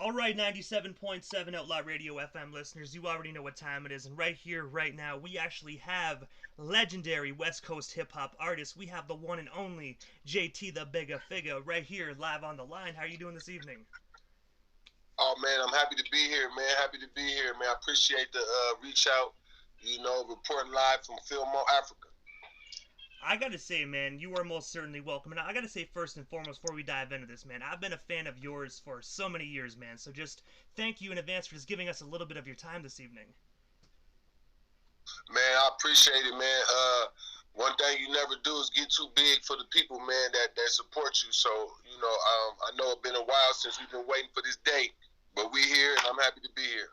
Alright, 97.7 Outlaw Radio FM listeners, you already know what time it is, and right here, right now, we actually have legendary West Coast hip hop artist. We have the one and only JT the Bigga Figga right here live on the line. How are you doing this evening? Oh man, I'm happy to be here, man. Happy to be here, man. I appreciate the reach out. Reporting live from Fillmore, Africa. I gotta say, man, you are most certainly welcome. And I gotta say, first and foremost, before we dive into this, man, I've been a fan of yours for so many years, man. So just thank you in advance for just giving us a little bit of your time this evening. Man, I appreciate it, man. One thing you never do is get too big for the people, man, that support you. So, I know it's been a while since we've been waiting for this day, but we here, and I'm happy to be here.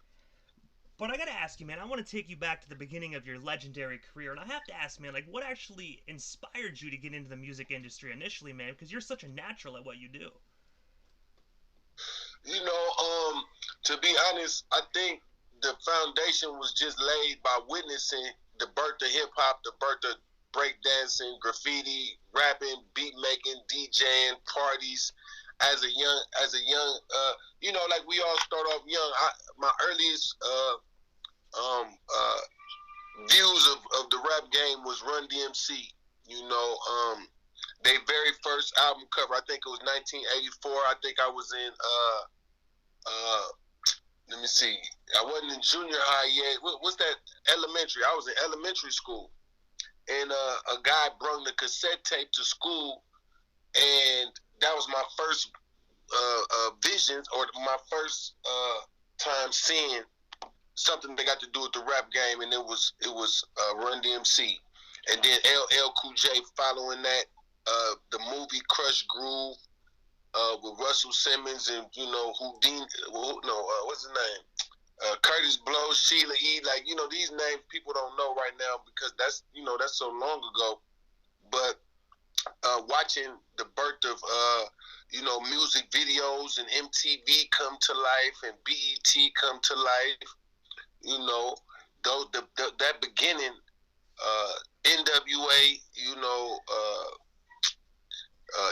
But I gotta ask you, man, I want to take you back to the beginning of your legendary career, and I have to ask, man, like, what actually inspired you to get into the music industry initially, man? Because you're such a natural at what you do. To be honest, I think the foundation was just laid by witnessing the birth of hip hop, the birth of breakdancing, graffiti, rapping, beat making, DJing, parties. As a young, like we all start off young. My earliest views of the rap game was Run DMC. Their very first album cover, I think it was 1984. I think I was in let me see. I wasn't in junior high yet. What's that? Elementary. I was in elementary school, and a guy brought the cassette tape to school, and that was my first visions, or my first time seeing something that got to do with the rap game, and it was Run DMC, and then LL Cool J following that, the movie Crush Groove with Russell Simmons and Houdini, what's his name? Curtis Blow, Sheila E. Like these names people don't know right now because that's so long ago, but watching the birth of music videos and MTV come to life and BET come to life, that beginning, NWA,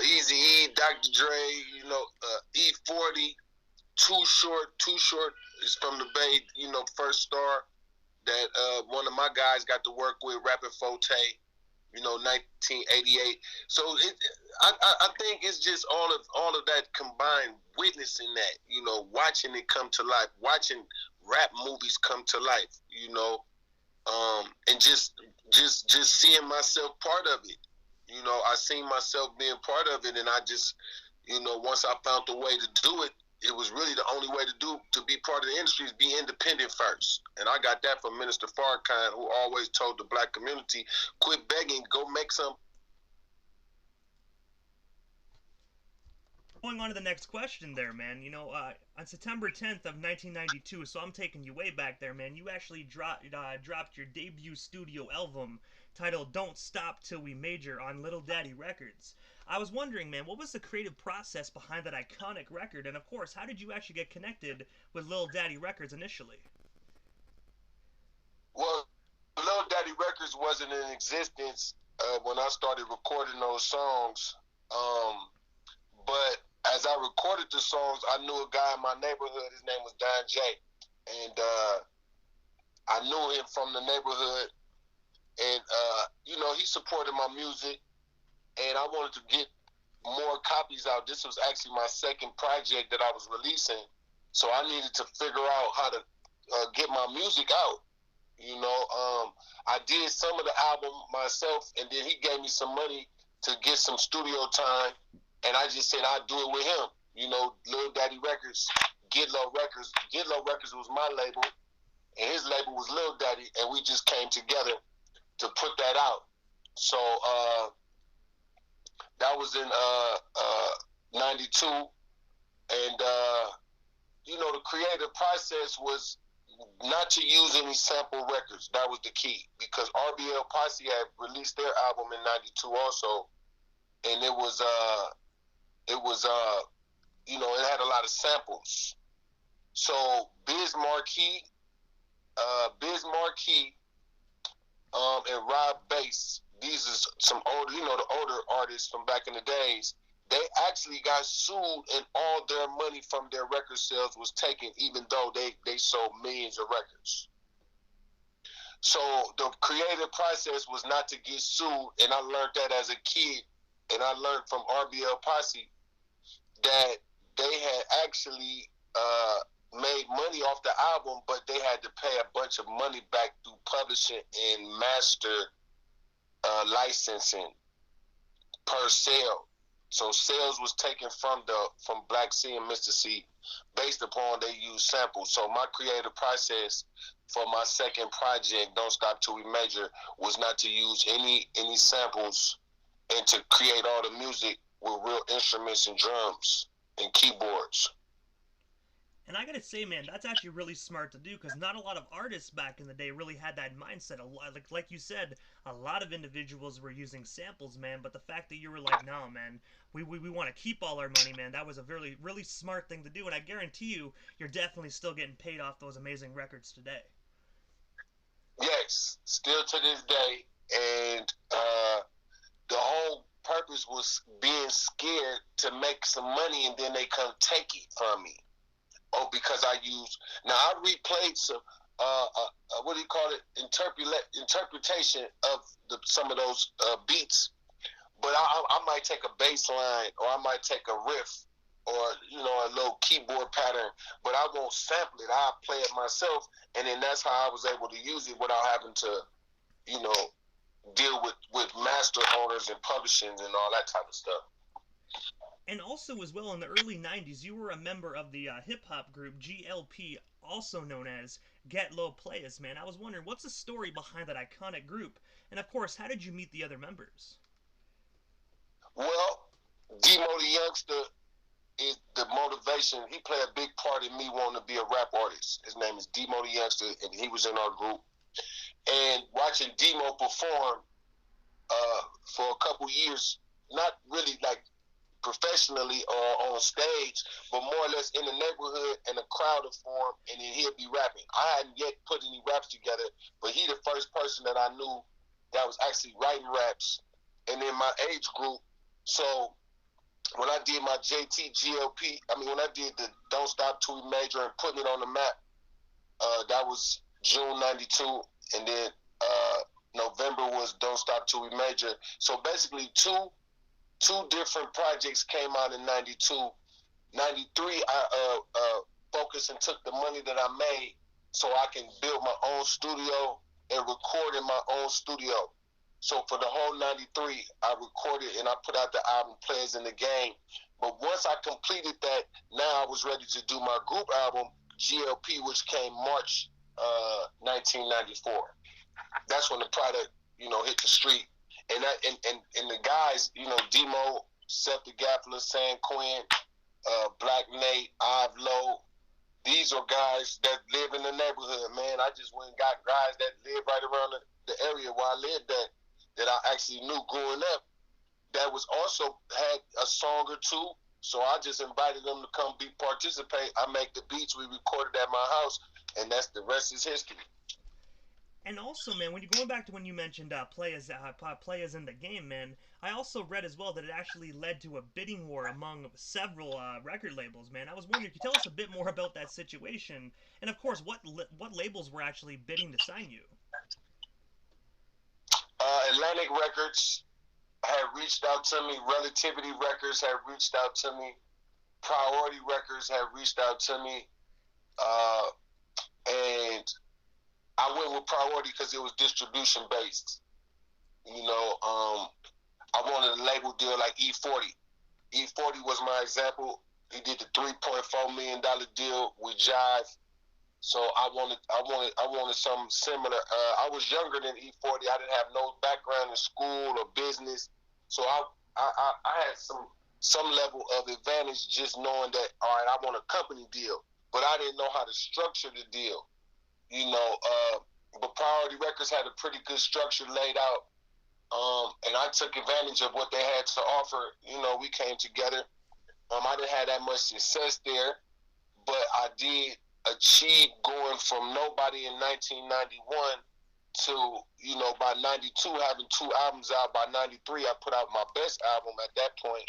Eazy-E, Dr. Dre, E40, Too Short is from the Bay, first star that one of my guys got to work with, Rapping Forte, 1988. So I think it's just all of that combined, witnessing that, watching it come to life, watching rap movies come to life, and just seeing myself part of it. I seen myself being part of it, and I just, once I found the way to do it, it was really the only way to be part of the industry is be independent first. And I got that from Minister Farrakhan, who always told the black community, quit begging, go make some. Going on to the next question there, man. On September 10th of 1992, so I'm taking you way back there, man, you actually dropped your debut studio album titled Don't Stop Till We Major on Little Daddy Records. I was wondering, man, what was the creative process behind that iconic record? And, of course, how did you actually get connected with Little Daddy Records initially? Well, Little Daddy Records wasn't in existence when I started recording those songs. But as I recorded the songs, I knew a guy in my neighborhood. His name was Don J. And I knew him from the neighborhood. And, he supported my music. And I wanted to get more copies out. This was actually my second project that I was releasing. So I needed to figure out how to get my music out. I did some of the album myself, and then he gave me some money to get some studio time. And I just said I'd do it with him. Lil Daddy Records, Get Low Records. Get Low Records was my label, and his label was Lil Daddy, and we just came together to put that out. So that was in 92, and the creative process was not to use any sample records. That was the key, because RBL Posse had released their album in 92 also, and it had a lot of samples. So Biz Markie, and Rob Bass, these are some older, the older artists from back in the days. they actually got sued, and all their money from their record sales was taken, even though they sold millions of records. So the creative process was not to get sued, and I learned that as a kid, and I learned from RBL Posse that they had actually made money off the album, but they had to pay a bunch of money back through publishing and master licensing per sale. So sales was taken from Black C and Mr. C based upon they use samples. So my creative process for my second project, Don't Stop Till We Major, was not to use any samples and to create all the music with real instruments and drums and keyboards. And I gotta say, man, that's actually really smart to do because not a lot of artists back in the day really had that mindset. A lot, like you said, a lot of individuals were using samples, man. But the fact that you were like, no, man, we want to keep all our money, man, that was a really smart thing to do. And I guarantee you, you're definitely still getting paid off those amazing records today. Yes, still to this day, and the whole purpose was being scared to make some money, and then they come take it from me. Oh, because I used, now I replayed some what do you call it, interpretation of some of those beats, but I might take a bass line, or I might take a riff, or a little keyboard pattern, but I won't sample it. I'll play it myself, and then that's how I was able to use it without having to deal with master owners and publishing and all that type of stuff. And also, as well, in the early 90s, you were a member of the hip-hop group GLP, also known as Get Low Players, man. I was wondering, what's the story behind that iconic group? And, of course, how did you meet the other members? Well, Demo the Youngster is the motivation. He played a big part in me wanting to be a rap artist. His name is Demo the Youngster, and he was in our group. And watching Demo perform for a couple years, not really like professionally or on stage, but more or less in the neighborhood and a crowd of form, and then he'll be rapping. I hadn't yet put any raps together, but he the first person that I knew that was actually writing raps, and in my age group. So when I did my when I did the Don't Stop Till We Major and putting it on the map, that was June 92, and then November was Don't Stop Till We Major. So basically two different projects came out in 92. 93, I focused and took the money that I made so I can build my own studio and record in my own studio. So for the whole 93, I recorded and I put out the album Players in the Game. But once I completed that, now I was ready to do my group album, GLP, which came March 1994. That's when the product, hit the street. And the guys, Demo, Seth the Gaffler, San Quinn, Black Nate, Ive Low, these are guys that live in the neighborhood, man. I just went and got guys that live right around the area where I lived that I actually knew growing up that was also had a song or two. So I just invited them to come participate. I make the beats. We recorded at my house, and that's the rest is history. And also, man, when you're going back to when you mentioned players in the game, man, I also read as well that it actually led to a bidding war among several record labels, man. I was wondering, could you tell us a bit more about that situation? And of course, what labels were actually bidding to sign you? Atlantic Records had reached out to me. Relativity Records had reached out to me. Priority Records had reached out to me. And I went with Priority because it was distribution based. I wanted a label deal like E40. E40 was my example. He did the $3.4 million deal with Jive. So I wanted something similar. I was younger than E40. I didn't have no background in school or business. So I had some level of advantage just knowing that, all right, I want a company deal. But I didn't know how to structure the deal. But Priority Records had a pretty good structure laid out. And I took advantage of what they had to offer. We came together. I didn't have that much success there, but I did achieve going from nobody in 1991 to, by 92 having two albums out. By 93, I put out my best album at that point.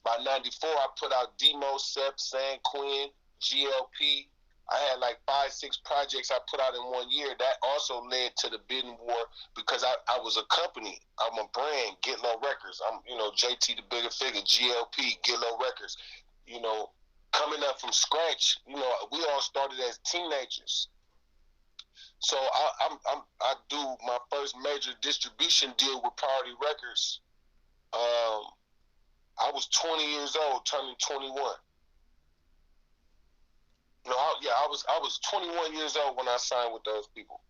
by 94, I put out Demo, Sep, San Quinn, GLP. I had like 5, 6 projects I put out in 1 year. That also led to the bidding war because I was a company. I'm a brand, Get Low Records. I'm, JT the Bigga Figga, GLP, Get Low Records. Coming up from scratch, we all started as teenagers. So I do my first major distribution deal with Priority Records. I was 20 years old, turning 21. I was 21 years old when I signed with those people,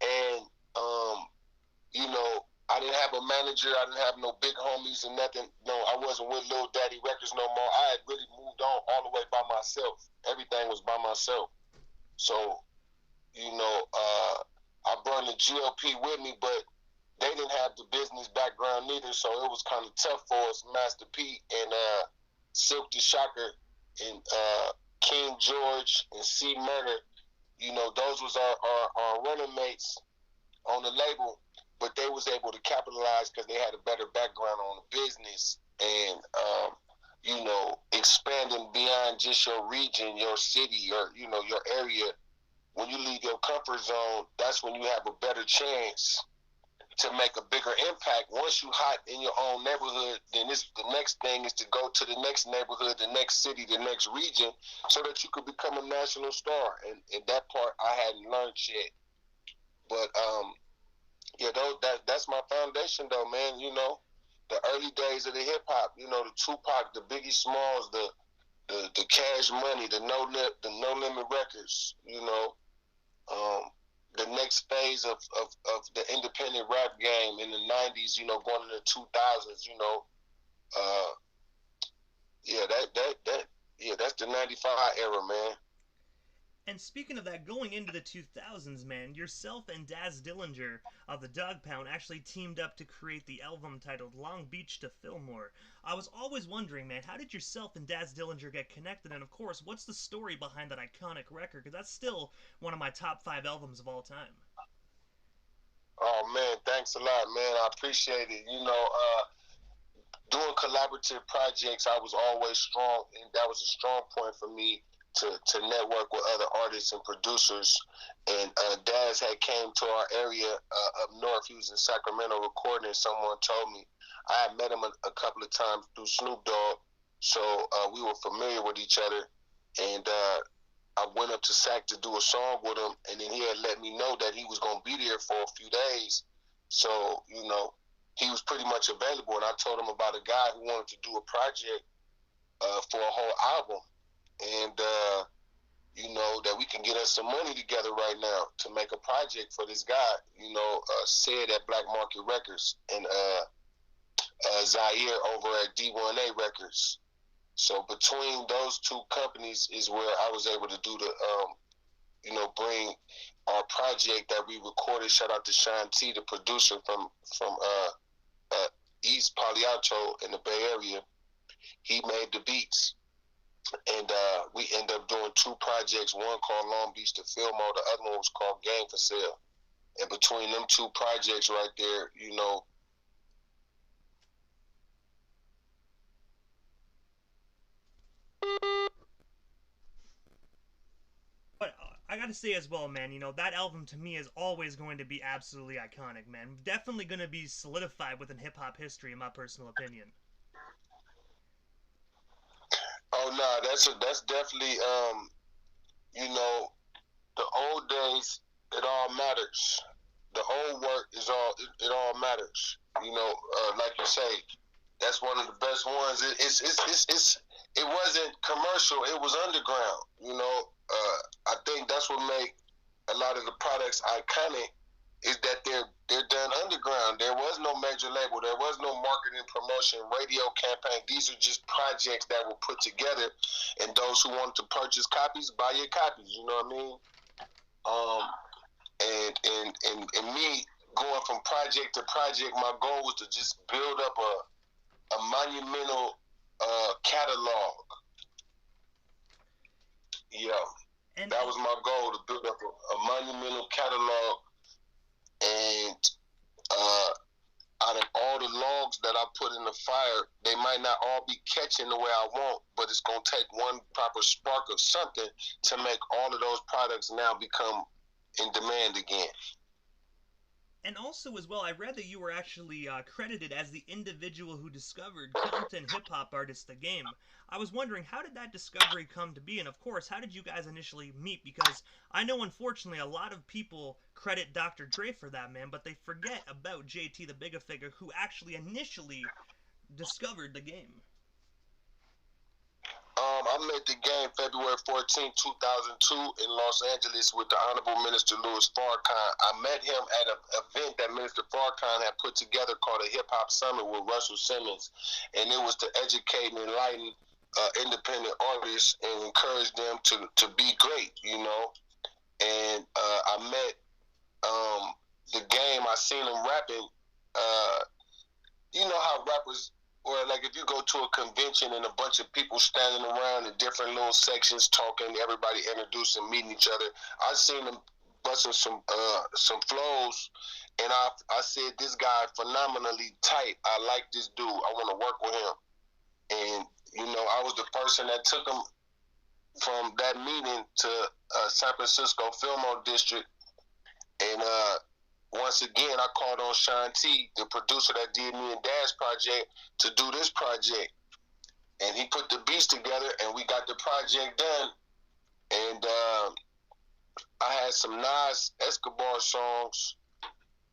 and I didn't have a manager. I didn't have no big homies and nothing. No, I wasn't with Lil Daddy Records no more. I had really moved on all the way by myself. Everything was by myself. So, I brought the GLP with me, but they didn't have the business background neither, so it was kind of tough for us. Master P and Silk the Shocker and King George and C Murder, those was our running mates on the label, but they was able to capitalize because they had a better background on the business and expanding beyond just your region, your city, or your area. When you leave your comfort zone, that's when you have a better chance to make a bigger impact. Once you hot in your own neighborhood, then the next thing is to go to the next neighborhood, the next city, the next region, so that you could become a national star. And that part I hadn't learned yet. But that's my foundation though, man. The early days of the hip hop, the Tupac, the Biggie Smalls, the Cash Money, the No Limit Records, the next phase of the independent rap game in the 90s, going into the 2000s, that's the 95 era, man. And speaking of that, going into the 2000s, man, yourself and Daz Dillinger of the Dog Pound actually teamed up to create the album titled Long Beach to Fillmore. I was always wondering, man, how did yourself and Daz Dillinger get connected? And of course, what's the story behind that iconic record? Because that's still one of my top 5 albums of all time. Oh, man, thanks a lot, man. I appreciate it. Doing collaborative projects, I was always strong, and that was a strong point for me to network with other artists and producers. And Daz had came to our area up north. He was in Sacramento recording, and someone told me. I had met him a couple of times through Snoop Dogg, so we were familiar with each other. And I went up to Sac to do a song with him, and then he had let me know that he was going to be there for a few days. So, he was pretty much available, and I told him about a guy who wanted to do a project for a whole album. And, that we can get us some money together right now to make a project for this guy, said at Black Market Records and Zaire over at D1A Records. So between those two companies is where I was able to do the, bring our project that we recorded. Shout out to Sean T, the producer from East Palo Alto in the Bay Area. He made the beats. And we ended up doing 2 projects, one called Long Beach to Fillmore, the other one was called Game for Sale. And between them 2 projects right there, But I gotta say as well, man, that album to me is always going to be absolutely iconic, man. Definitely gonna be solidified within hip-hop history, in my personal opinion. Oh no, that's definitely the old days. It all matters. The old work is it all matters. Like you say, that's one of the best ones. It wasn't commercial. It was underground. I think that's what made a lot of the products iconic. Is that they're done underground. There was no major label. There was no marketing, promotion, radio campaign. These are just projects that were put together, and those who wanted to purchase copies, buy your copies. You know what I mean? And me going from project to project, my goal was to just build up a monumental catalog. Yeah, and that was my goal, to build up a monumental catalog. And out of all the logs that that I put in the fire, they might not all be catching the way I want, but it's going to take one proper spark of something to make all of those products now become in demand again. And also, as well, I read that you were actually credited as the individual who discovered Compton hip-hop artist The Game. I was wondering, how did that discovery come to be? And of course, how did you guys initially meet? Because I know, unfortunately, a lot of people credit Dr. Dre for that, man, but they forget about JT the Bigga Figga, who actually initially discovered The Game. I met The Game February 14, 2002 in Los Angeles with the Honorable Minister Louis Farrakhan. I met him at an event that Minister Farrakhan had put together called a Hip Hop Summit with Russell Simmons, and it was to educate and enlighten independent artists and encourage them to be great, you know. And I met The Game. I seen him rapping. You know how rappers, or like if you go to a convention and a bunch of people standing around in different little sections talking, everybody introducing, meeting each other. I seen him busting some flows, and I said, this guy phenomenally tight. I like this dude. I want to work with him. And you know, I was the person that took him from that meeting to San Francisco Fillmore District, and once again, I called on Sean T, the producer that did me and Dad's project, to do this project. And he put the beats together, and we got the project done. And I had some Nas Escobar songs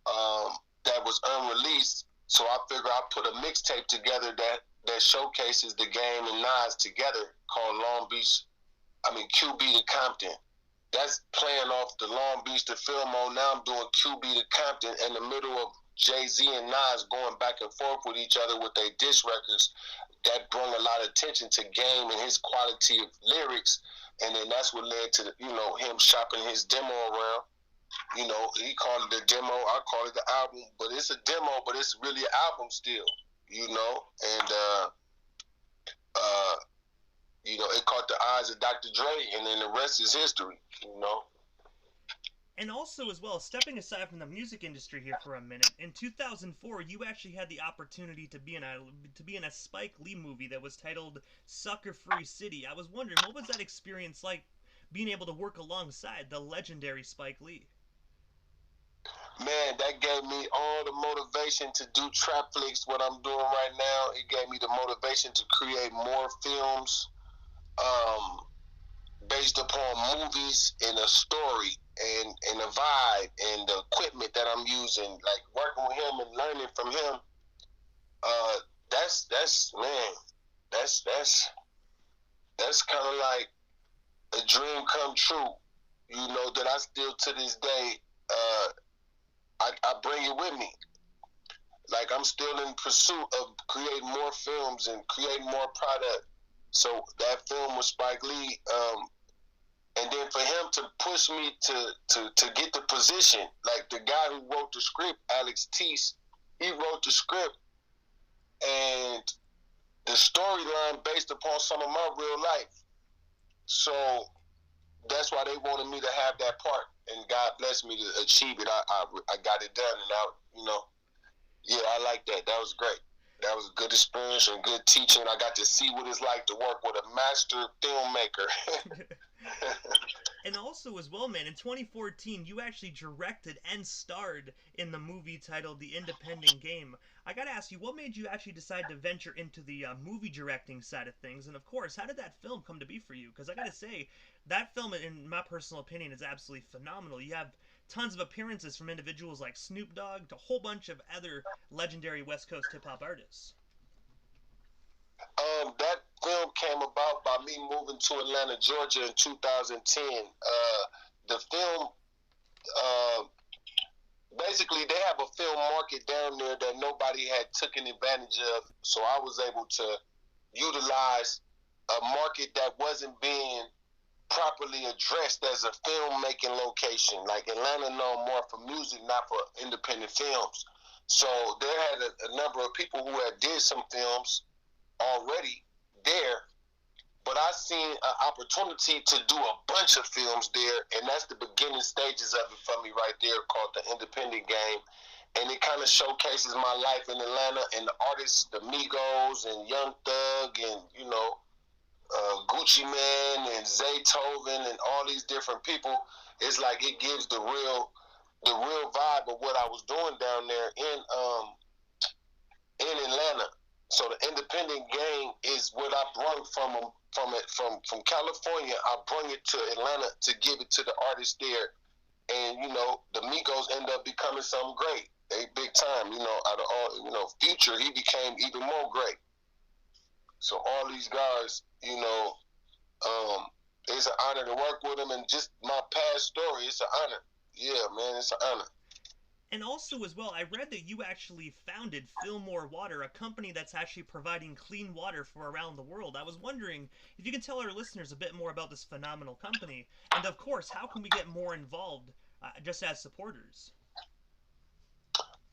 that was unreleased, so I figured I'd put a mixtape together that showcases The Game and Nas together called QB to Compton. That's playing off the Long Beach to Fillmore. Now I'm doing QB to Compton in the middle of Jay-Z and Nas going back and forth with each other with their diss records. That brought a lot of attention to Game and his quality of lyrics. And then that's what led to, you know, him shopping his demo around. You know, he called it a demo. I call it the album. But it's a demo, but it's really an album still, you know. And, you know, it caught the eyes of Dr. Dre, and then the rest is history, you know. And also, as well, stepping aside from the music industry here for a minute, in 2004, you actually had the opportunity to be in a Spike Lee movie that was titled Sucker Free City. I was wondering, what was that experience like, being able to work alongside the legendary Spike Lee? Man, that gave me all the motivation to do trap flicks, what I'm doing right now. It gave me the motivation to create more films based upon movies and a story and a vibe and the equipment that I'm using. Like working with him and learning from him. That's kind of like a dream come true. You know, that I still to this day I bring it with me. Like I'm still in pursuit of creating more films and creating more product. So that film with Spike Lee, and then for him to push me to get the position, like the guy who wrote the script, Alex Teese, he wrote the script and the storyline based upon some of my real life. So that's why they wanted me to have that part, and God blessed me to achieve it. I got it done, and yeah, I like that. That was great. That was a good experience and good teaching. I got to see what it's like to work with a master filmmaker. And also, as well, man, in 2014, you actually directed and starred in the movie titled The Independent Game. I gotta ask you, what made you actually decide to venture into the movie directing side of things? And of course, how did that film come to be for you? Because I gotta say, that film, in my personal opinion, is absolutely phenomenal. You have tons of appearances from individuals like Snoop Dogg to a whole bunch of other legendary West Coast hip-hop artists. That film came about by me moving to Atlanta, Georgia in 2010. The film, basically, they have a film market down there that nobody had taken advantage of. So I was able to utilize a market that wasn't being properly addressed as a filmmaking location. Like Atlanta known more for music, not for independent films. So there had a number of people who had did some films already there, but I seen an opportunity to do a bunch of films there, and that's the beginning stages of it for me right there, called The Independent Game. and it kind of showcases my life in Atlanta and the artists, the Migos and Young Thug and Gucci Man and Zaytoven and all these different people. It's like it gives the real vibe of what I was doing down there in Atlanta. So the independent game is what I brought from California. I bring it to Atlanta to give it to the artists there, and the Migos end up becoming something great. They big time. Out of all, Future, he became even more great. So all these guys, it's an honor to work with them, and just my past story, it's an honor. Yeah, man, it's an honor. And also, as well, I read that you actually founded Fillmore Water, a company that's actually providing clean water for around the world. I was wondering if you can tell our listeners a bit more about this phenomenal company, and of course, how can we get more involved just as supporters?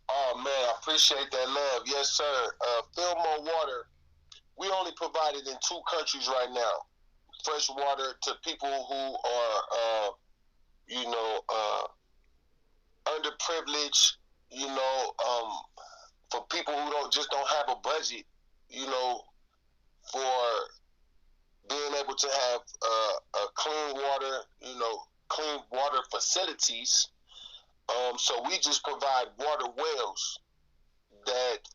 Oh man, I appreciate that love. Yes, sir. Fillmore Water, we only provide it in 2 countries right now. Fresh water to people who are, underprivileged, for people who don't have a budget, for being able to have a clean water facilities. So we just provide water wells that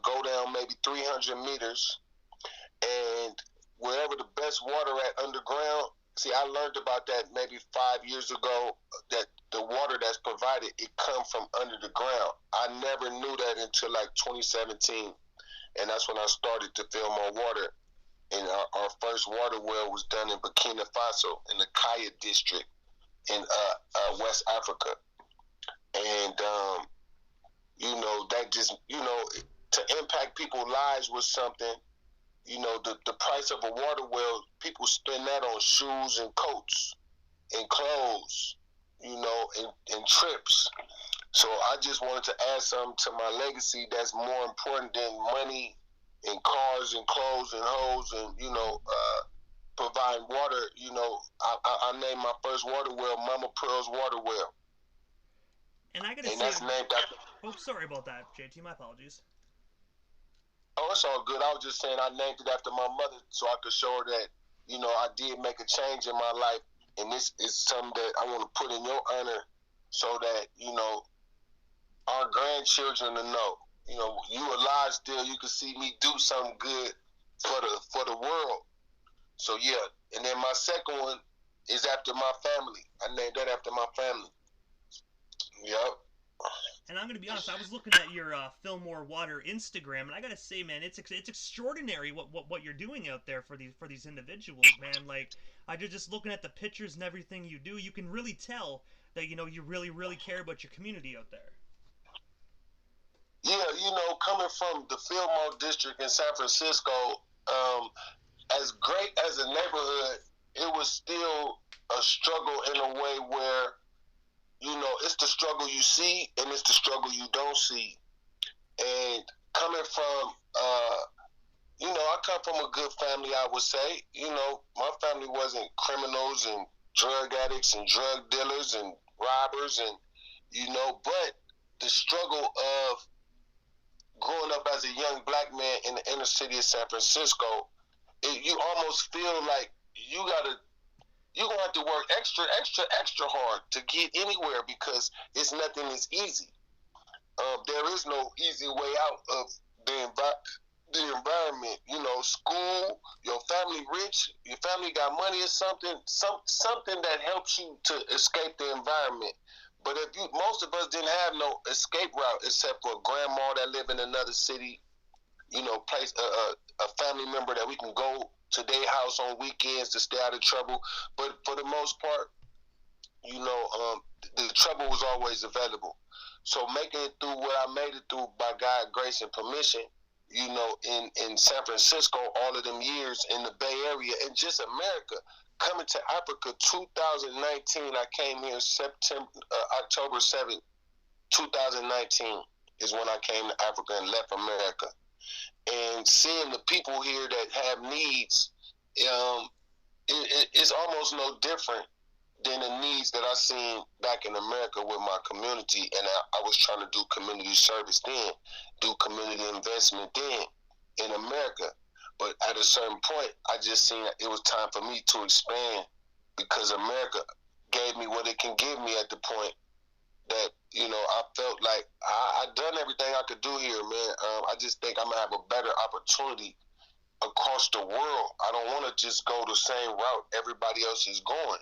go down maybe 300 meters, and wherever the best water at underground. See, I learned about that maybe 5 years ago, that the water that's provided, it comes from under the ground. I never knew that until like 2017, and that's when I started to Fillmore Water. And our first water well was done in Burkina Faso, in the Kaya district in West Africa. And, that just, to impact people's lives was something. The price of a water well, people spend that on shoes and coats and clothes, and trips. So I just wanted to add something to my legacy that's more important than money and cars and clothes and hoes and, providing water. I named my first water well Mama Pearl's Water Well. And I gotta say, that's named after... Oh, sorry about that, JT. My apologies. Oh, it's all good. I was just saying I named it after my mother so I could show her that, I did make a change in my life, and this is something that I want to put in your honor so that, our grandchildren will know. You alive still, you can see me do something good for the world. So, yeah. And then my second one is after my family. I named that after my family. Yep. And I'm going to be honest, I was looking at your Fillmore Water Instagram, and I got to say, man, it's extraordinary what you're doing out there for these individuals, man. Like, I just looking at the pictures and everything you do, you can really tell that, you really, really care about your community out there. Yeah, coming from the Fillmore district in San Francisco, as great as a neighborhood, it was still a struggle in a way where, it's the struggle you see and it's the struggle you don't see. And coming from, I come from a good family, I would say. My family wasn't criminals and drug addicts and drug dealers and robbers and, but the struggle of growing up as a young black man in the inner city of San Francisco, you almost feel like you're gonna have to work extra hard to get anywhere because nothing is easy. There is no easy way out of the environment. School, your family rich, your family got money or something that helps you to escape the environment. But most of us didn't have no escape route except for a grandma that lived in another city, place a family member that we can go to their house on weekends to stay out of trouble. But for the most part, the trouble was always available. So making it through what I made it through by God's grace and permission, in San Francisco, all of them years in the Bay Area and just America. Coming to Africa, 2019, I came here October 7th, 2019 is when I came to Africa and left America. And seeing the people here that have needs, it's almost no different than the needs that I seen back in America with my community, and I was trying to do community service then, do community investment then in America. But at a certain point, I just seen that it was time for me to expand because America gave me what it can give me at the point that, you know, I felt like I done everything I could do here, man. I just think I'm going to have a better opportunity across the world. I don't want to just go the same route everybody else is going.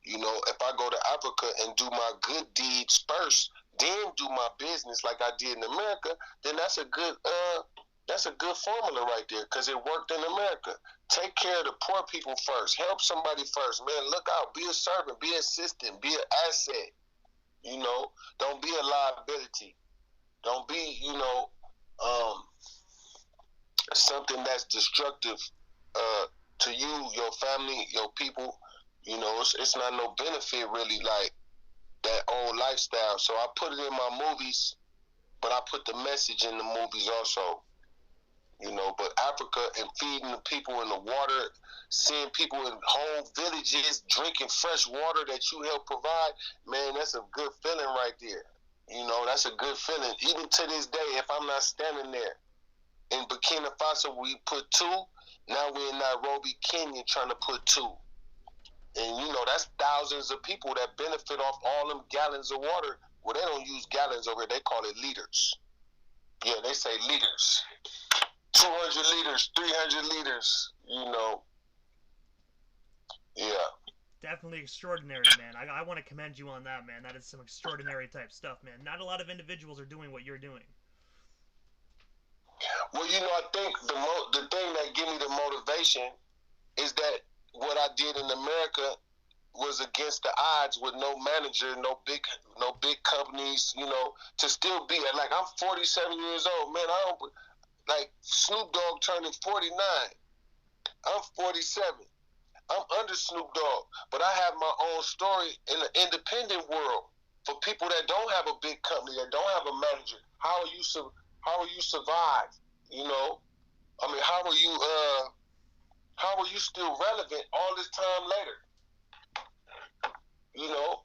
You know, if I go to Africa and do my good deeds first, then do my business like I did in America, then that's a good formula right there because it worked in America. Take care of the poor people first. Help somebody first. Man, look out. Be a servant. Be an assistant. Be an asset. You know, don't be a liability. Don't be, you know, something that's destructive to you, your family, your people. You know, it's not no benefit really like that old lifestyle. So I put it in my movies, but I put the message in the movies also. You know, but Africa and feeding the people in the water, seeing people in whole villages drinking fresh water that you help provide, man, that's a good feeling right there. You know, that's a good feeling. Even to this day, if I'm not standing there. In Burkina Faso, we put 2. Now we're in Nairobi, Kenya, trying to put 2. And, you know, that's thousands of people that benefit off all them gallons of water. Well, they don't use gallons over here. They call it liters. Yeah, they say liters. 200 liters, 300 liters, you know. Yeah. Definitely extraordinary, man. I want to commend you on that, man. That is some extraordinary type stuff, man. Not a lot of individuals are doing what you're doing. Well, you know, I think the thing that give me the motivation is that what I did in America was against the odds with no manager, no big companies, you know, to still be at, like, I'm 47 years old, man. I don't, like, Snoop Dogg turning 49. I'm 47. I'm under Snoop Dogg, but I have my own story in the independent world for people that don't have a big company, that don't have a manager. How will you survive? You know, I mean, how are you still relevant all this time later? You know,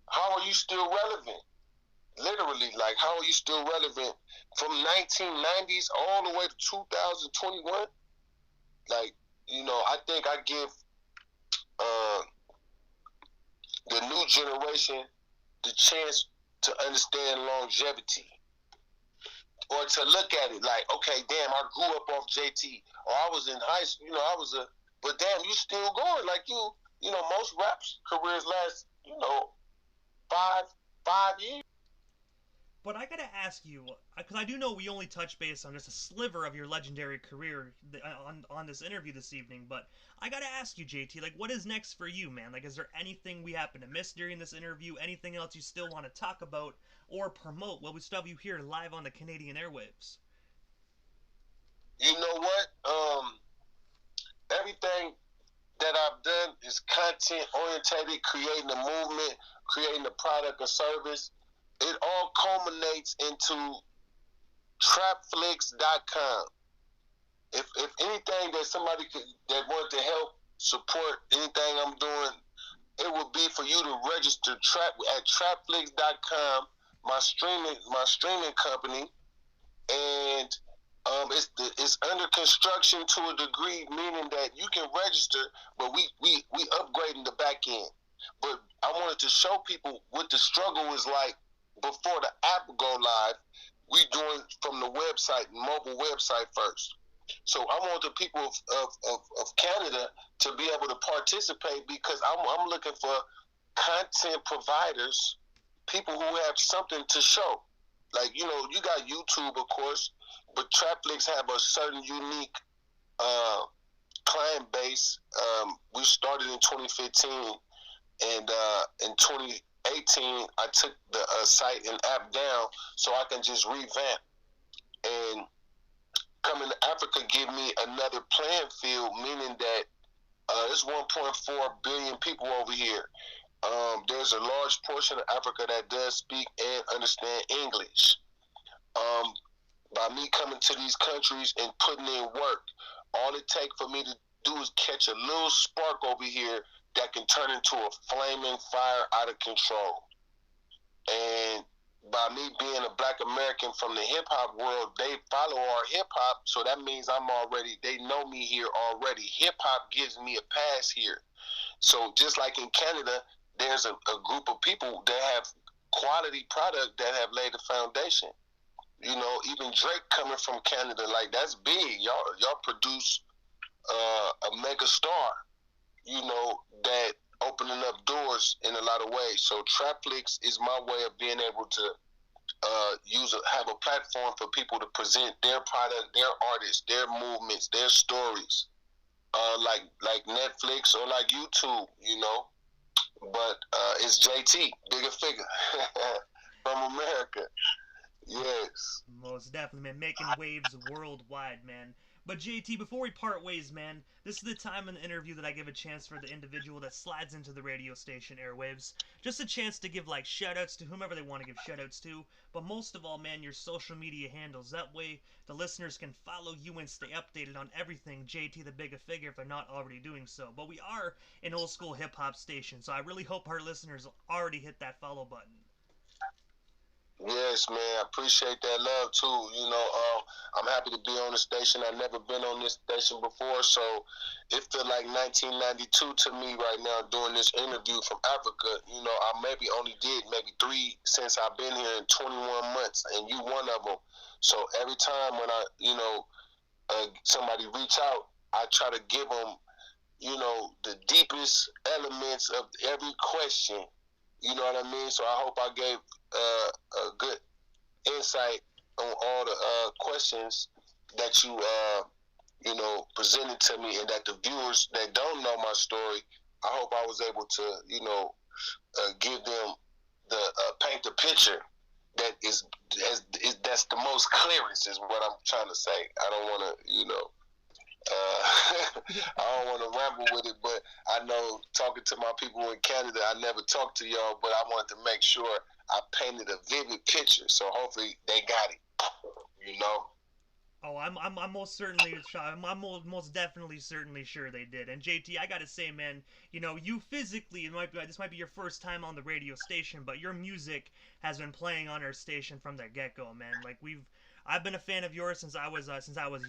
how are you still relevant? Literally, like, how are you still relevant from 1990s all the way to 2021? Like, you know, I think I give the new generation the chance to understand longevity, or to look at it like, okay, damn, I grew up off JT, or I was in high school, you know, but damn, you still going. Like, you know, most raps careers last, you know, five years. But I gotta ask you, because I do know we only touched base on just a sliver of your legendary career on this interview this evening, but I gotta ask you, JT, like, what is next for you, man? Like, is there anything we happen to miss during this interview? Anything else you still want to talk about or promote while we still have you here live on the Canadian airwaves? You know what? Everything that I've done is content orientated, creating a movement, creating a product or service. It all culminates into trapflix.com. If anything that somebody that wanted to help support anything I'm doing, it would be for you to register at trapflix.com, my streaming company, and it's under construction to a degree, meaning that you can register, but we upgrading the back end. But I wanted to show people what the struggle is like before the app go live. We doing from the website, mobile website first. So I want the people of Canada to be able to participate, because I'm looking for content providers, people who have something to show. Like, you know, you got YouTube, of course, but Trapflix have a certain unique client base. We started in 2015, and in 2018, I took the site and app down so I can just revamp. And coming to Africa give me another playing field, meaning that there's 1.4 billion people over here. There's a large portion of Africa that does speak and understand English. By me coming to these countries and putting in work, all it takes for me to do is catch a little spark over here that can turn into a flaming fire out of control. And by me being a black American from the hip hop world, they follow our hip hop, so that means they know me here already. Hip hop gives me a pass here. So just like in Canada, there's a group of people that have quality product that have laid the foundation. You know, even Drake coming from Canada, like, that's big. Y'all produce a mega star, you know, that opening up doors in a lot of ways. So Trapflix is my way of being able to have a platform for people to present their product, their artists, their movements, their stories, like Netflix or like YouTube, you know. But it's JT, Bigga Figga, from America. Yes. Most definitely, man. Making waves worldwide, man. But JT, before we part ways, man, this is the time in the interview that I give a chance for the individual that slides into the radio station airwaves. Just a chance to give, like, shoutouts to whomever they want to give shoutouts to. But most of all, man, your social media handles. That way, the listeners can follow you and stay updated on everything JT the Bigga Figga if they're not already doing so. But we are an old school hip hop station, so I really hope our listeners already hit that follow button. Yes, man. I appreciate that love too. You know, I'm happy to be on the station. I've never been on this station before, so it feels like 1992 to me right now doing this interview from Africa. You know, I maybe only did maybe 3 since I've been here in 21 months, and you one of them. So every time when I, you know, somebody reach out, I try to give them, you know, the deepest elements of every question. You know what I mean? So I hope I gave a good insight on all the questions that you know, presented to me, and that the viewers that don't know my story, I hope I was able to, you know, give them the paint the picture that that's the most clearest is what I'm trying to say. I don't want to, you know. I don't want to ramble with it, but I know talking to my people in Canada, I never talked to y'all, but I wanted to make sure I painted a vivid picture, so hopefully they got it. You know. Oh, I'm most certainly, I'm most definitely certainly sure they did. And JT, I gotta say, man, you know, you physically, this might be your first time on the radio station, but your music has been playing on our station from the get-go, man. Like, I've been a fan of yours since I was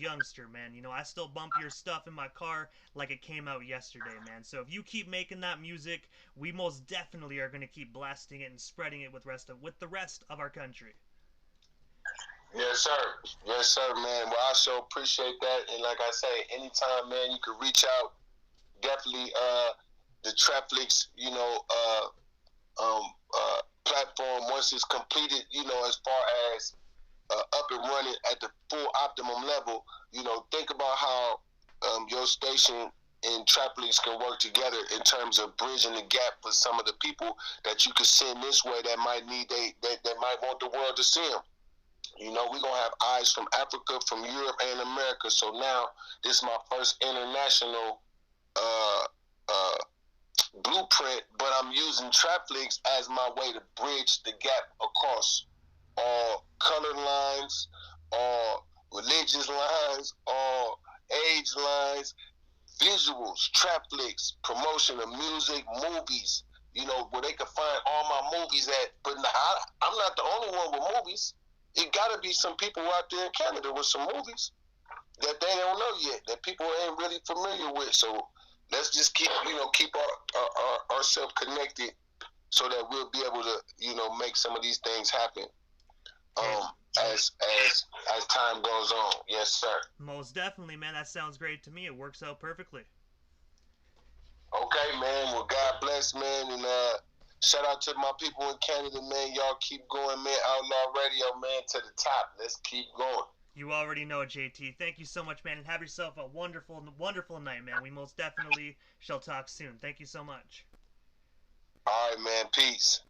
youngster, man. You know, I still bump your stuff in my car like it came out yesterday, man. So if you keep making that music, we most definitely are gonna keep blasting it and spreading it with the rest of our country. Yes, sir. Yes, sir, man. Well, I so appreciate that. And like I say, anytime, man, you can reach out. Definitely, the Trapflix, you know, platform, once it's completed, you know, as far as up and running at the full optimum level, you know, think about how your station and Trapflix can work together in terms of bridging the gap for some of the people that you could send this way that might need that might want the world to see them. You know, we're going to have eyes from Africa, from Europe, and America. So now, this is my first international blueprint, but I'm using Trapflix as my way to bridge the gap across all color lines, all religious lines, all age lines, visuals, Trapflix, promotion of music, movies, you know, where they can find all my movies at. But I'm not the only one with movies. It got to be some people out there in Canada with some movies that they don't know yet, that people ain't really familiar with. So let's just keep ourselves connected so that we'll be able to, you know, make some of these things happen as time goes on. Yes, sir. Most definitely, man. That sounds great to me. It works out perfectly. Okay, man. Well, God bless, man, and shout out to my people in Canada, man. Y'all keep going, man. Outlaw Radio, man, to the top. Let's keep going. You already know, JT. Thank you so much, man, and have yourself a wonderful, wonderful night, man. We most definitely shall talk soon. Thank you so much. All right, man. Peace.